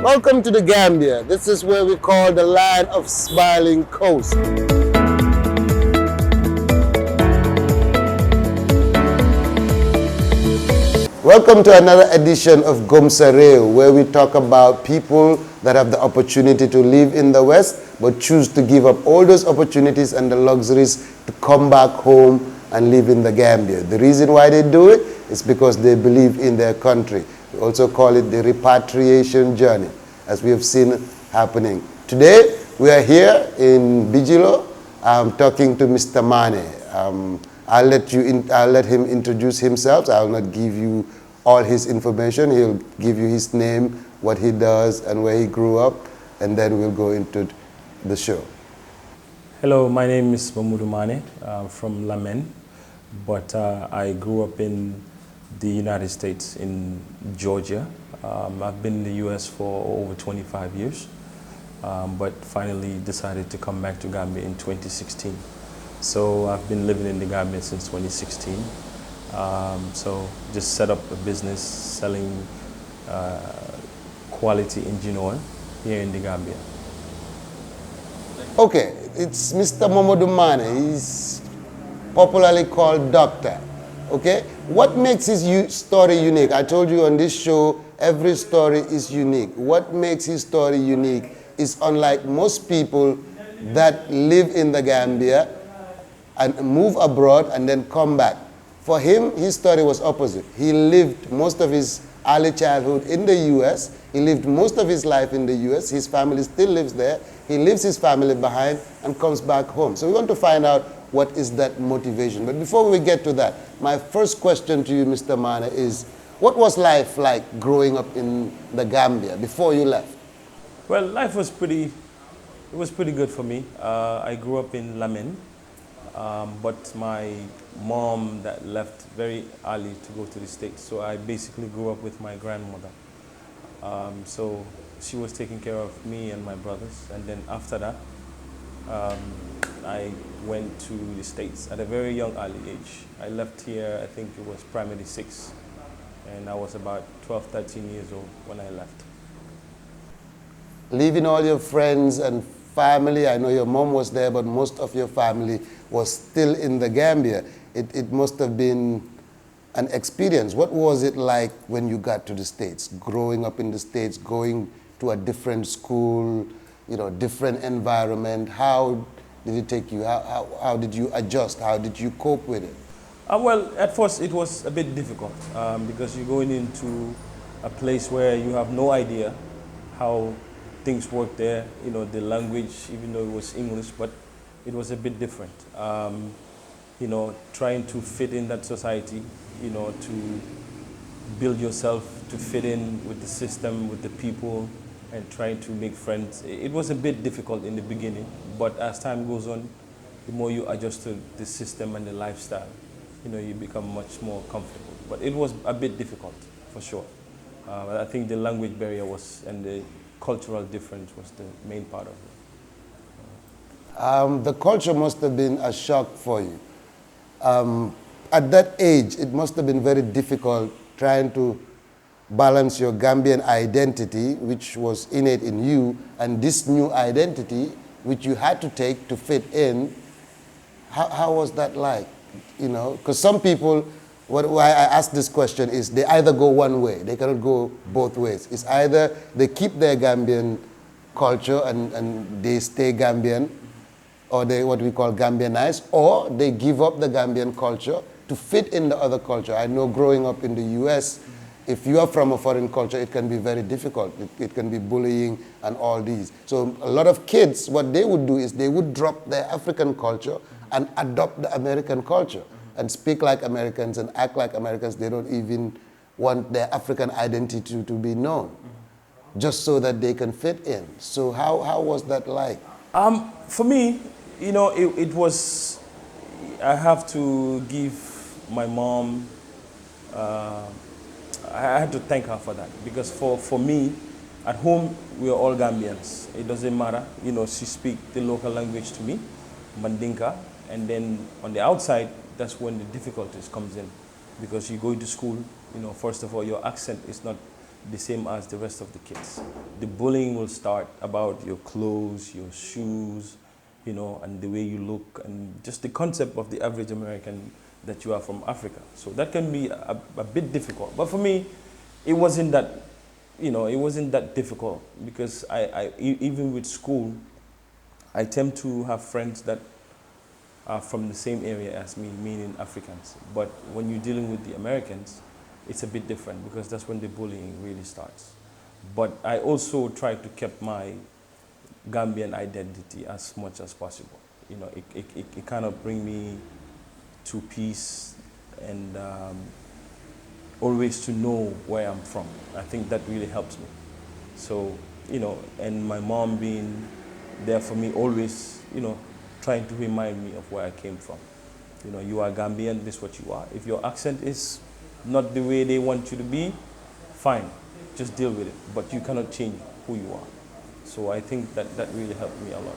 Welcome to the Gambia. This is where we call the land of smiling coast. Welcome to another edition of Gomsarel, where we talk about people that have the opportunity to live in the West, but choose to give up all those opportunities and the luxuries to come back home and live in the Gambia. The reason why they do it is because they believe in their country. We also call it the repatriation journey, as we have seen happening. Today, we are here in Bijilo. I'm talking to Mr. Mane. I'll let him introduce himself. I'll not give you all his information. He'll give you his name, what he does, and where he grew up, and then we'll go into the show. Hello, my name is Mamoudou Mane. I'm from Lamen, but I grew up in the United States, in Georgia. I've been in the US for over 25 years, but finally decided to come back to Gambia in 2016. So I've been living in the Gambia since 2016. So just set up a business selling quality engine oil here in the Gambia. Okay, it's Mr. Mamoudou Mane. He's popularly called Doctor. Okay, what makes his story unique? I told you on this show, every story is unique. What makes his story unique is, unlike most people that live in the Gambia and move abroad and then come back. For him, his story was opposite. He lived most of his early childhood in the US. He lived most of his life in the US. His family still lives there. He leaves his family behind and comes back home. So we want to find out what is that motivation. But before we get to that, my first question to you, Mr. Mane, is what was life like growing up in the Gambia before you left? Well, life was pretty good for me. I grew up in Lamen, but my mom that left very early to go to the States, so I basically grew up with my grandmother. So she was taking care of me and my brothers, and then after that, I went to the States at a very young early age. I left here, I think it was primary 6, and I was about 12, 13 years old when I left. Leaving all your friends and family, I know your mom was there, but most of your family was still in the Gambia. It must have been an experience. What was it like when you got to the States, growing up in the States, going to a different school, different environment? How did it take you? How did you adjust? How did you cope with it? Well, at first it was a bit difficult because you're going into a place where you have no idea how things work there. The language, even though it was English, but it was a bit different. Trying to fit in that society, to build yourself, to fit in with the system, with the people, and trying to make friends. It was a bit difficult in the beginning, but as time goes on, the more you adjust to the system and the lifestyle, you become much more comfortable. But it was a bit difficult, for sure. I think the language barrier and the cultural difference was the main part of it. The culture must have been a shock for you. At that age, it must have been very difficult trying to balance your Gambian identity, which was innate in you, and this new identity, which you had to take to fit in. How was that like? Because some people, why I ask this question is they either go one way, they cannot go both ways. It's either they keep their Gambian culture and they stay Gambian, or they what we call Gambianized, or they give up the Gambian culture to fit in the other culture. I know growing up in the US, if you are from a foreign culture, it can be very difficult. It can be bullying and all these. So a lot of kids, what they would do is they would drop their African culture and adopt the American culture and speak like Americans and act like Americans. They don't even want their African identity to be known, just so that they can fit in. So how was that like? For me, it was, I have to give my mom, I had to thank her for that, because for me, at home, we are all Gambians. It doesn't matter, she speaks the local language to me, Mandinka, and then on the outside, that's when the difficulties comes in, because you go to school, first of all, your accent is not the same as the rest of the kids. The bullying will start about your clothes, your shoes, you know, and the way you look, and just the concept of the average American that you are from Africa. So that can be a bit difficult. But for me, it wasn't that, you know, it wasn't that difficult, because even with school, I tend to have friends that are from the same area as me, meaning Africans. But when you're dealing with the Americans, it's a bit different, because that's when the bullying really starts. But I also try to keep my Gambian identity as much as possible. You know, it kind of bring me to peace, and always to know where I'm from. I think that really helps me. So, you know, and my mom being there for me always, you know, trying to remind me of where I came from. You know, you are Gambian, this is what you are. If your accent is not the way they want you to be, fine, just deal with it. But you cannot change who you are. So I think that really helped me a lot.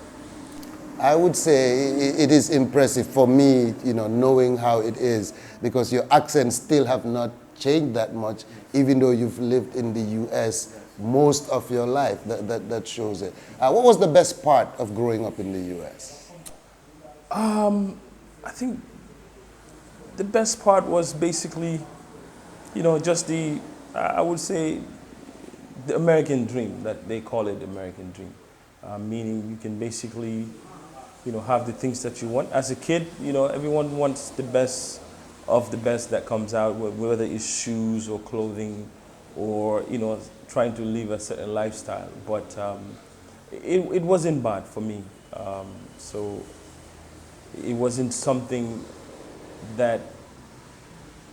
I would say it is impressive for me, you know, knowing how it is, because your accent still have not changed that much, even though you've lived in the U.S. most of your life. That shows it. What was the best part of growing up in the U.S.? I think the best part was basically, you know, just the, I would say, the American dream, that they call it the American dream. Meaning you can basically, you know, have the things that you want. As a kid, you know, everyone wants the best of the best that comes out, whether it's shoes or clothing, or, you know, trying to live a certain lifestyle. But it wasn't bad for me. So it wasn't something that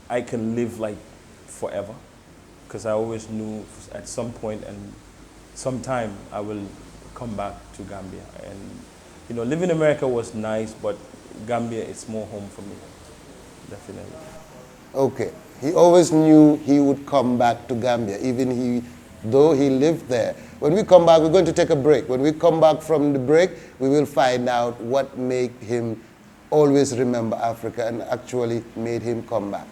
I can live like forever, because I always knew at some point and sometime I will come back to Gambia. And, you know, living in America was nice, but Gambia is more home for me, definitely. Okay. He always knew he would come back to Gambia, even though he lived there. When we come back, we're going to take a break. When we come back from the break, we will find out what made him always remember Africa and actually made him come back.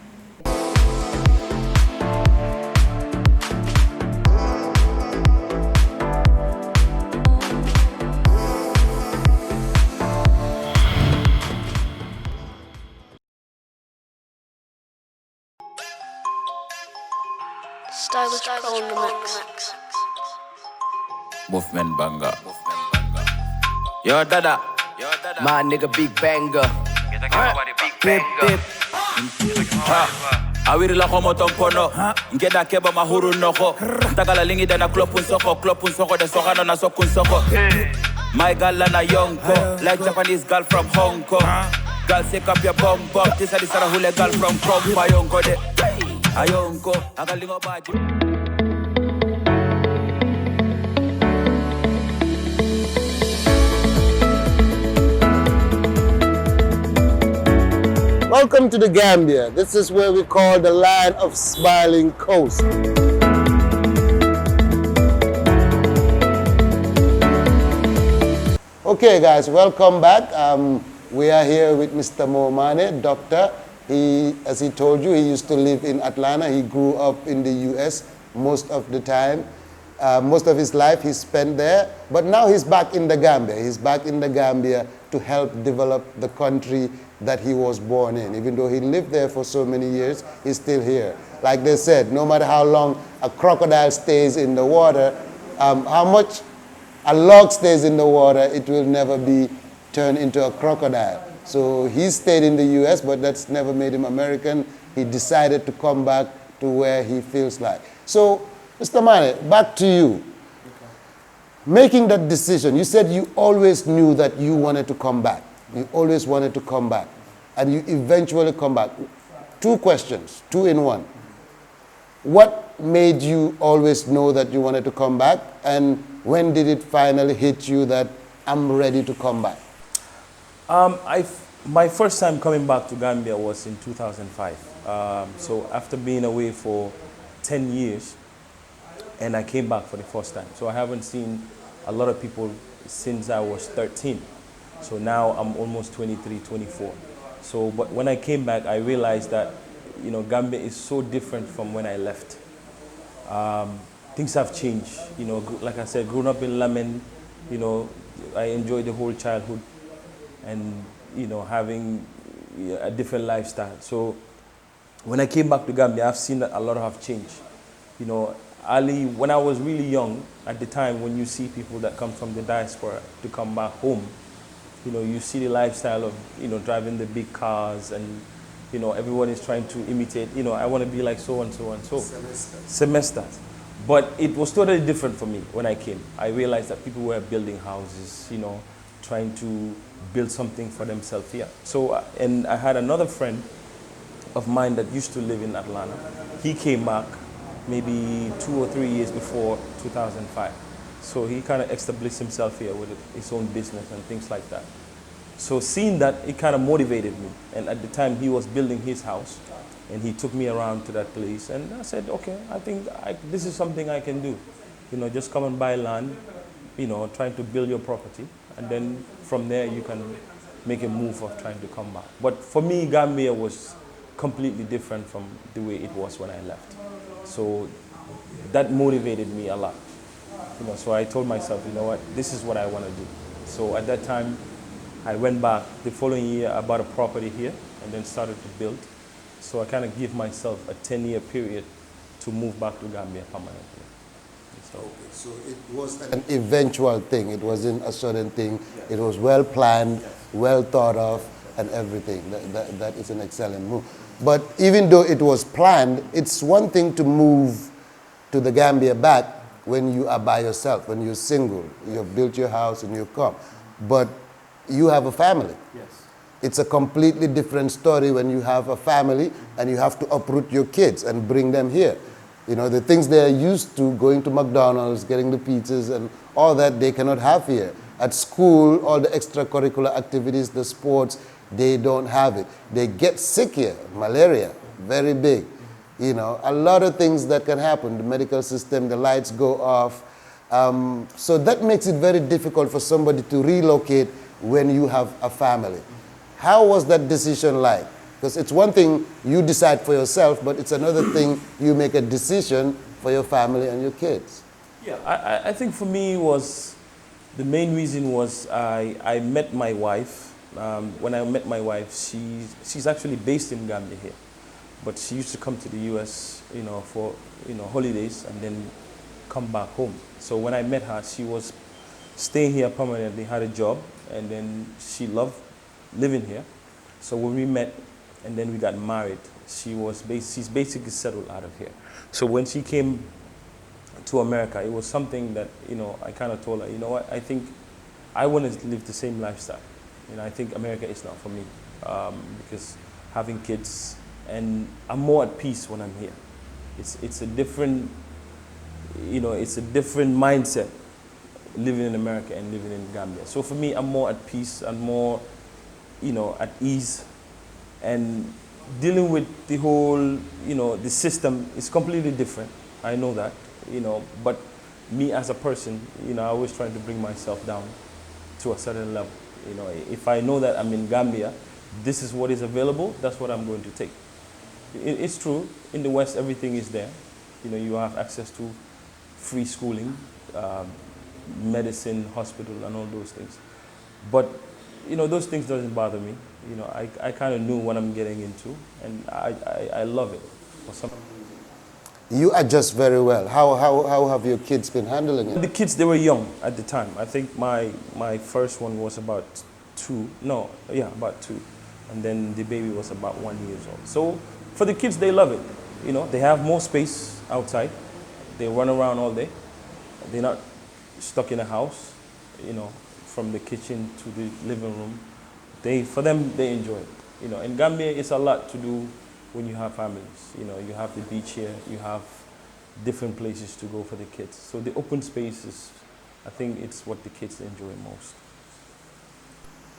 Stylish Pro in the mix. Movement banger. Yo, dada. My nigga Big Banger. Bip, bip. Awiri la homo tompono. Ngeda keba mahuru noko. Tagala lingi dana klopun soko de sohano na sokun soko. My gal na yonko, like Japanese girl from Hong Kong. Girl shake up your bum bum. This is the hule girl from Krompa yonko de. Ayonko, agalingo baji. Welcome to the Gambia. This is where we call the Land of Smiling Coast. Okay guys, welcome back. We are here with Mr. Momane, doctor. As he told you, he used to live in Atlanta. He grew up in the US most of the time. Most of his life he spent there, but now he's back in the Gambia. He's back in the Gambia to help develop the country that he was born in. Even though he lived there for so many years, he's still here. Like they said, no matter how long a crocodile stays in the water, how much a log stays in the water, it will never be turned into a crocodile. So he stayed in the US, but that's never made him American. He decided to come back to where he feels like. So, Mr. Mane, back to you. Okay. Making that decision, you said you always knew that you wanted to come back. You always wanted to come back. And you eventually come back. Two questions, two in one. What made you always know that you wanted to come back? And when did it finally hit you that I'm ready to come back? My first time coming back to Gambia was in 2005. So after being away for 10 years, and I came back for the first time. So I haven't seen a lot of people since I was 13. So now I'm almost 23, 24. So, but when I came back, I realized that, you know, Gambia is so different from when I left. things have changed. You know, like I said, growing up in Lamin, you know, I enjoyed the whole childhood and, you know, having a different lifestyle. So when I came back to Gambia, I've seen that a lot have changed. You know, Ali, when I was really young, at the time when you see people that come from the diaspora to come back home, you know, you see the lifestyle of, you know, driving the big cars and, you know, everyone is trying to imitate, you know, I want to be like so and so and so. Semesters. But it was totally different for me when I came. I realized that people were building houses, you know, trying to build something for themselves here. So, and I had another friend of mine that used to live in Atlanta. He came back maybe 2 or 3 years before 2005. So he kind of established himself here with his own business and things like that. So seeing that, it kind of motivated me. And at the time he was building his house and he took me around to that place. And I said, okay, I think this is something I can do. You know, just come and buy land, you know, trying to build your property. And then from there you can make a move of trying to come back. But for me, Gambia was completely different from the way it was when I left. So that motivated me a lot. You know, so I told myself, you know what, this is what I want to do. So at that time, I went back. The following year, I bought a property here and then started to build. So I kind of give myself a 10-year period to move back to Gambia permanently. So, okay, so it was an eventual thing. It wasn't a sudden thing. It was well planned, well thought of, and everything. That is an excellent move. But even though it was planned, it's one thing to move to the Gambia back when you are by yourself, when you're single. You've built your house and you come. But you have a family. yes. It's a completely different story when you have a family and you have to uproot your kids and bring them here. You know, the things they are used to, going to McDonald's, getting the pizzas and all that, they cannot have here. At school, all the extracurricular activities, the sports, they don't have it. They get sick here, malaria, very big. You know, a lot of things that can happen. The medical system, the lights go off. So that makes it very difficult for somebody to relocate when you have a family. How was that decision like? Because it's one thing you decide for yourself, but it's another thing you make a decision for your family and your kids. Yeah, I think for me was, the main reason was I met my wife. When I met my wife, she's actually based in Gambia here, but she used to come to the U.S., you know, for, you know, holidays and then come back home. So when I met her, she was staying here permanently, had a job, and then she loved living here. So when we met and then we got married, she's basically settled out of here. So when she came to America, it was something that, you know, I kind of told her, you know what, I think I want to live the same lifestyle. You know, I think America is not for me, because having kids, and I'm more at peace when I'm here. It's a different, you know, it's a different mindset living in America and living in Gambia. So for me, I'm more at peace and more, you know, at ease, and dealing with the whole, you know, the system is completely different. I know that, you know, but me as a person, you know, I always try to bring myself down to a certain level. You know, if I know that I'm in Gambia, this is what is available, that's what I'm going to take. It's true, in the West, everything is there. You know, you have access to free schooling, medicine, hospital, and all those things. But, you know, those things doesn't bother me. You know, I kind of knew what I'm getting into, and I love it. For some You adjust very well. How have your kids been handling it? The kids, they were young at the time. I think my first one was about about 2. And then the baby was about 1 year old. So for the kids, they love it. You know, they have more space outside. They run around all day. They're not stuck in a house, you know, from the kitchen to the living room. For them, they enjoy it. You know, in Gambia, it's a lot to do when you have families. You know, you have the beach here, you have different places to go for the kids. So the open spaces, I think it's what the kids enjoy most.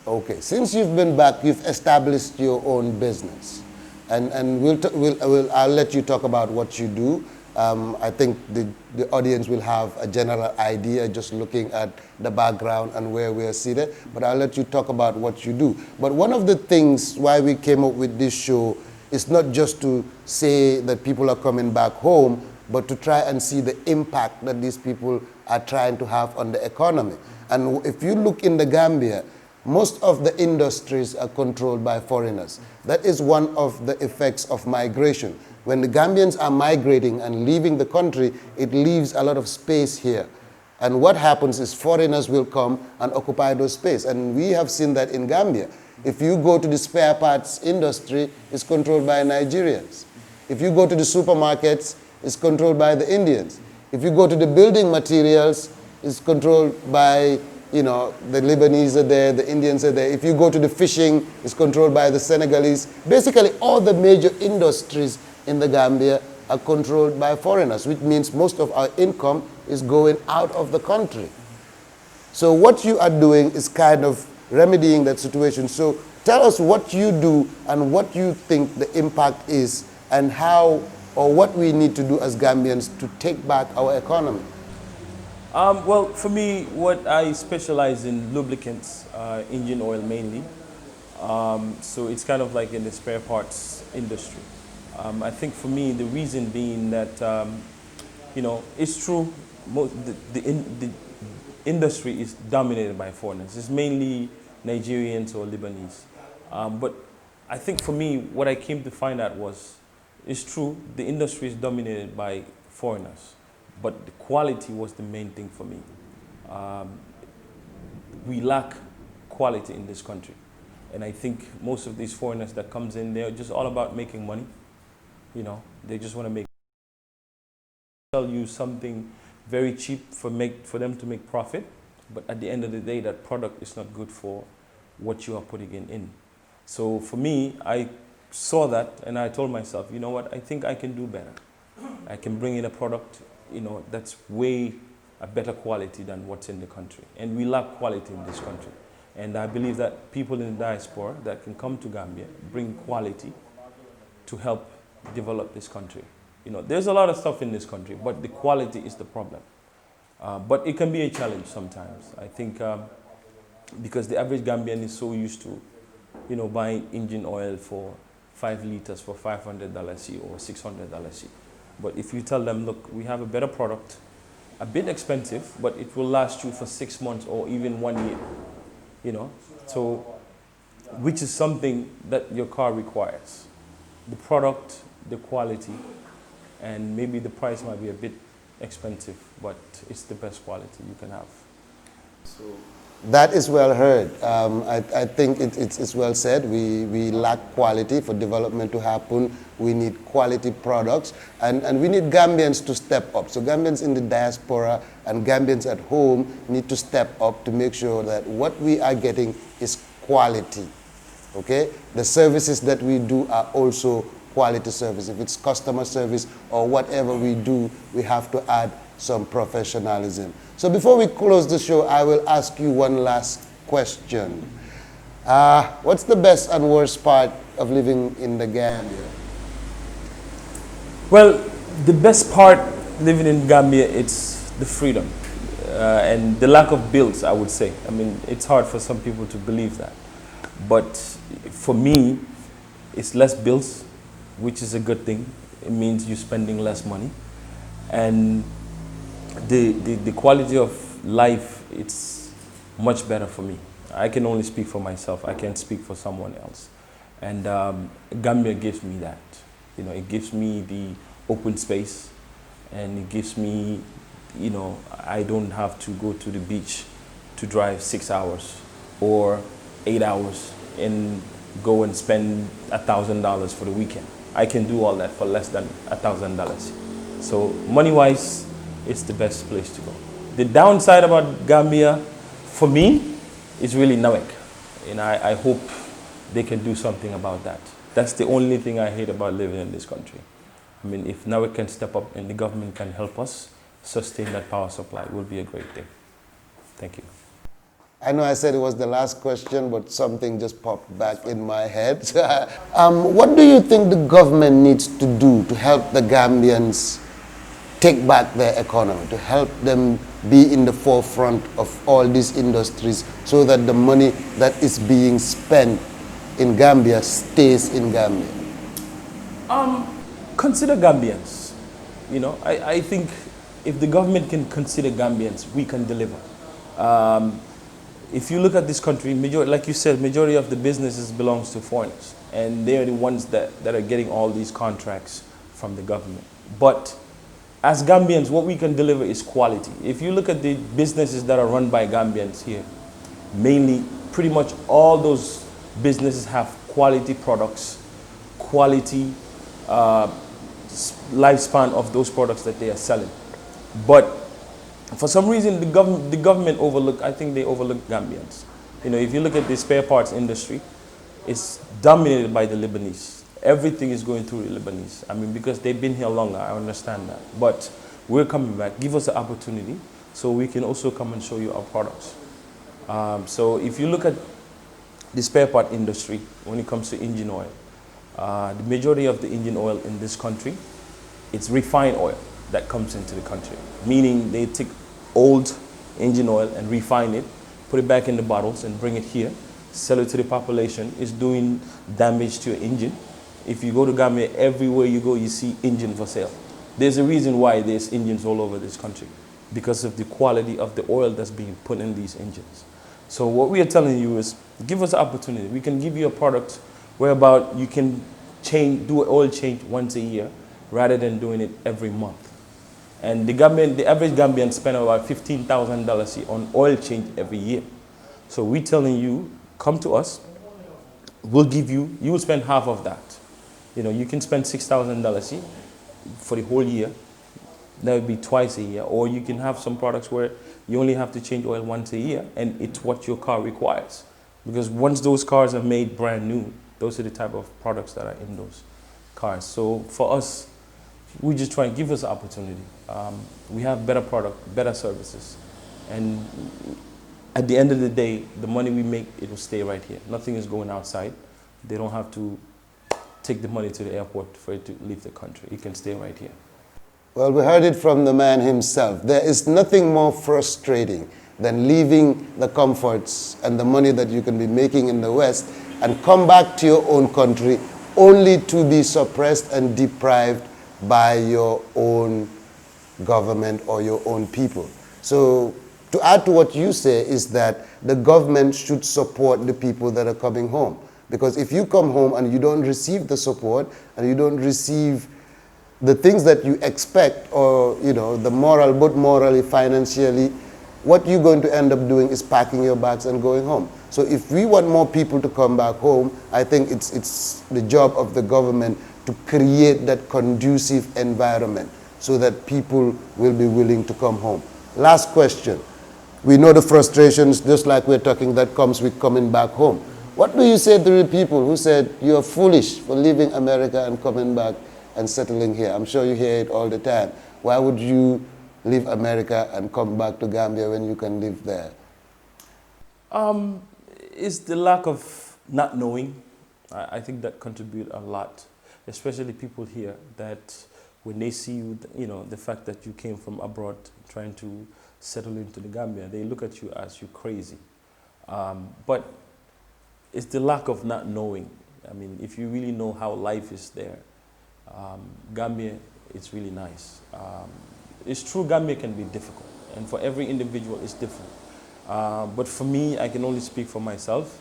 Okay, since you've been back, you've established your own business. And I'll let you talk about what you do. I think the audience will have a general idea just looking at the background and where we are seated, but I'll let you talk about what you do. But one of the things why we came up with this show is not just to say that people are coming back home, but to try and see the impact that these people are trying to have on the economy. And if you look in the Gambia, most of the industries are controlled by foreigners. That is one of the effects of migration. When the Gambians are migrating and leaving the country, it leaves a lot of space here. And what happens is foreigners will come and occupy those space. And we have seen that in Gambia. If you go to the spare parts industry, it's controlled by Nigerians. If you go to the supermarkets, it's controlled by the Indians. If you go to the building materials, it's controlled by, you know, the Lebanese are there, the Indians are there. If you go to the fishing, it's controlled by the Senegalese. Basically, all the major industries in the Gambia are controlled by foreigners, which means most of our income is going out of the country. So what you are doing is kind of remedying that situation. So tell us what you do and what you think the impact is and how or what we need to do as Gambians to take back our economy. Well, for me, what I specialize in lubricants, engine oil mainly. So it's kind of like in the spare parts industry. I think for me, the reason being that, you know, it's true, the industry is dominated by foreigners. It's mainly Nigerians or Lebanese. But I think for me, what I came to find out was, it's true, the industry is dominated by foreigners, but the quality was the main thing for me. We lack quality in this country. And I think most of these foreigners that comes in, they're just all about making money. You know, they just want to sell you something very cheap for them to make profit. But at the end of the day, that product is not good for what you are putting in. So for me, I saw that and I told myself, you know what, I think I can do better. I can bring in a product, you know, that's way a better quality than what's in the country. And we lack quality in this country. And I believe that people in the diaspora that can come to Gambia bring quality to help develop this country. You know, there's a lot of stuff in this country, but the quality is the problem. But it can be a challenge sometimes. I think because the average Gambian is so used to, you know, buying engine oil for 5 liters for $500 C or $600 C. But if you tell them, look, we have a better product, a bit expensive, but it will last you for 6 months or even 1 year, you know, so which is something that your car requires. The product, the quality, and maybe the price might be a bit expensive, but it's the best quality you can have. So that is well heard. I think it's well said. We lack quality for development to happen. We need quality products, and we need Gambians to step up. So Gambians in the diaspora and Gambians at home need to step up to make sure that what we are getting is quality. Okay? The services that we do are also quality service. If it's customer service or whatever we do, we have to add some professionalism. So before we close the show, I will ask you one last question. What's the best and worst part of living in the Gambia? Well, the best part living in Gambia, it's the freedom and the lack of bills, I would say. I mean, it's hard for some people to believe that. But for me, it's less bills, which is a good thing. It means you're spending less money. And the quality of life, it's much better for me. I can only speak for myself. I can't speak for someone else. And Gambia gives me that. You know, it gives me the open space, and it gives me, you know, I don't have to go to the beach to drive 6 hours or 8 hours and go and spend $1,000 for the weekend. I can do all that for less than $1,000. So money-wise, it's the best place to go. The downside about Gambia, for me, is really NAWEC. And I hope they can do something about that. That's the only thing I hate about living in this country. I mean, if NAWEC can step up and the government can help us sustain that power supply, it will be a great thing. Thank you. I know I said it was the last question, but something just popped back in my head. What do you think the government needs to do to help the Gambians take back their economy, to help them be in the forefront of all these industries so that the money that is being spent in Gambia stays in Gambia? Consider Gambians. I think if the government can consider Gambians, we can deliver. If you look at this country, like you said, majority of the businesses belongs to foreigners, and they're the ones that are getting all these contracts from the government. But as Gambians, what we can deliver is quality. If you look at the businesses that are run by Gambians here, mainly, pretty much all those businesses have quality products, quality lifespan of those products that they are selling. But for some reason, the government I think they overlook Gambians. If you look at the spare parts industry, it's dominated by the Lebanese. Everything is going through the Lebanese. I mean, because they've been here longer, I understand that. But we're coming back. Give us the opportunity so we can also come and show you our products. So if you look at the spare part industry, when it comes to engine oil, the majority of the engine oil in this country, it's refined oil that comes into the country. Meaning they take old engine oil and refine it, put it back in the bottles and bring it here, sell it to the population. It's doing damage to your engine. If you go to Gambia, everywhere you go, you see engine for sale. There's a reason why there's engines all over this country, because of the quality of the oil that's being put in these engines. So what we are telling you is, give us an opportunity. We can give you a product whereby you can do an oil change once a year rather than doing it every month. And the average Gambian spend about $15,000 on oil change every year. So we're telling you, come to us, we'll give you will spend half of that. You can spend $6,000 for the whole year. That would be twice a year. Or you can have some products where you only have to change oil once a year, and it's what your car requires. Because once those cars are made brand new, those are the type of products that are in those cars. So for us, we just try and give us an opportunity. We have better product, better services. And at the end of the day, the money we make, it will stay right here. Nothing is going outside. They don't have to take the money to the airport for it to leave the country. It can stay right here. Well, we heard it from the man himself. There is nothing more frustrating than leaving the comforts and the money that you can be making in the West and come back to your own country only to be suppressed and deprived by your own government or your own people. So to add to what you say is that the government should support the people that are coming home. Because if you come home and you don't receive the support and you don't receive the things that you expect, or the both morally, financially, what you're going to end up doing is packing your bags and going home. So if we want more people to come back home, I think it's the job of the government to create that conducive environment so that people will be willing to come home. Last question. We know the frustrations, just like we're talking, that comes with coming back home. What do you say to the people who said you're foolish for leaving America and coming back and settling here? I'm sure you hear it all the time. Why would you leave America and come back to Gambia when you can live there? It's the lack of not knowing. I think that contributes a lot, especially people here, that when they see you, the fact that you came from abroad trying to settle into the Gambia, they look at you as you crazy. But it's the lack of not knowing. I mean, if you really know how life is there, Gambia, it's really nice. It's true, Gambia can be difficult, and for every individual, it's different. But for me, I can only speak for myself.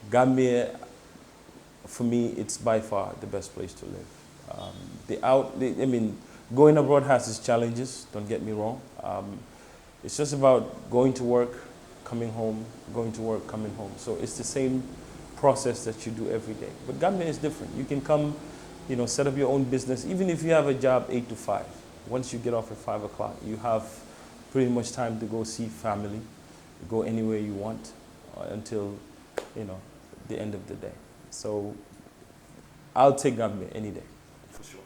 Gambia, for me, it's by far the best place to live. Going abroad has its challenges, don't get me wrong. It's just about going to work, coming home, going to work, coming home. So it's the same process that you do every day. But Gambia is different. You can come, set up your own business, even if you have a job 8 to 5. Once you get off at 5 o'clock, you have pretty much time to go see family, go anywhere you want until, the end of the day. So I'll take Gambia any day, for sure.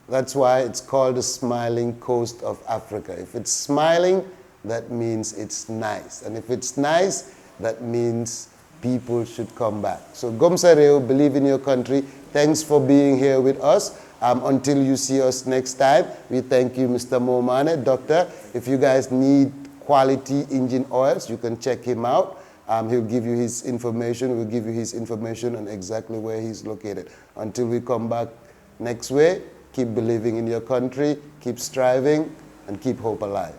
That's why it's called the smiling coast of Africa. If it's smiling, that means it's nice. And if it's nice, that means people should come back. So Gomsarel, believe in your country. Thanks for being here with us. Until you see us next time, we thank you, Mr. Momane. Doctor, if you guys need quality engine oils, you can check him out. He'll give you his information. We'll give you his information on exactly where he's located. Until we come back next way, keep believing in your country, keep striving, and keep hope alive.